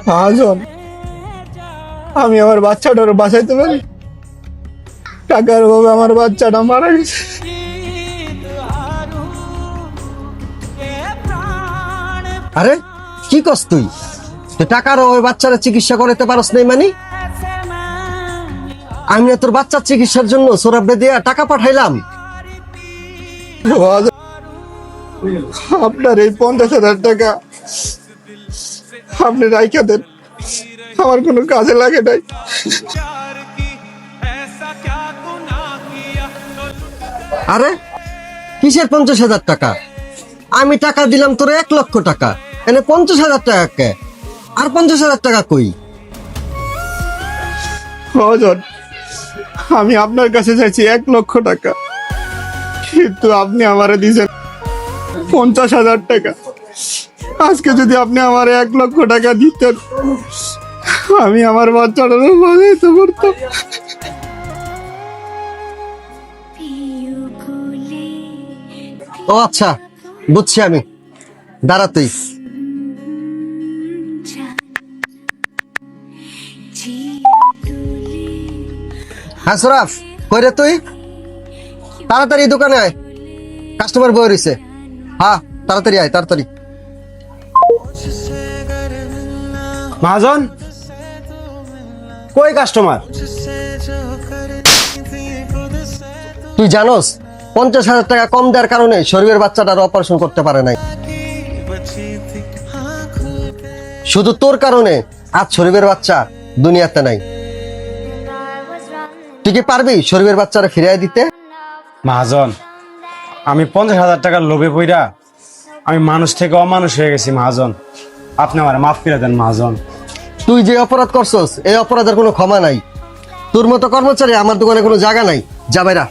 মহাজন, আমি আমার বাচ্চাটার বাঁচাইতে পারি? টাকার অভাবে আমার বাচ্চাটা মারা গেছে। আরে কি কস তুই? টাকার ওই বাচ্চারা চিকিৎসা করাতে পারস নাই মানে? আমি না তোর বাচ্চার চিকিৎসার জন্য সোরাবে দিয়া টাকা পাঠাইলাম। মহাজন, আপনার এই 50,000 টাকা আপনি রাইখা দেন, আমার কোনো কাজে লাগে নাই। আরে কিসের 50,000 টাকা? আমি টাকা দিলাম তোর 1,00,000 টাকা, এনে 50,000 টাকা কে? আর 50,000 টাকা কই? মহাজন, আমি আপনার কাছে চাইছি 1,00,000 টাকা, কিন্তু আপনি আমারে দিয়েছেন 50,000 টাকা। আজকে যদি আপনি আমার 1,00,000 টাকা দিতেন, আমি আমার বাচ্চাটা বাঁচাইতে পারতাম। ও আচ্ছা, বুঝছি আমি। দাঁড়া তুই। হ্যাঁ সরাফ, কই রে তুই? তাড়াতাড়ি দোকানে আয়, কাস্টমার বই রইছে। হ্যাঁ তাড়াতাড়ি আয়, তাড়াতাড়ি। মহাজন, কই কাস্টমার? তুই জানোস 50,000 টাকা কম দেওয়ার কারণে শরীরের বাচ্চাটার অপারেশন করতে পারে নাই। শুধু তোর কারণে আজ শরীরের বাচ্চা দুনিয়াতে নাই। তুই কি পারবি শরীরের বাচ্চারা ফিরিয়ে দিতে? মহাজন, আমি 50,000 টাকার লোভে পইরা আমি মানুষ থেকে অমানুষ হয়ে গেছি মহাজন। আপনি আমার মাফ করে দেন মহাজন। তুই যে অপরাধ করছস এই অপরাধের কোনো ক্ষমা নাই। তোর মতো কর্মচারী আমার দোকানে কোনো জায়গা নাই। যা বাইরা।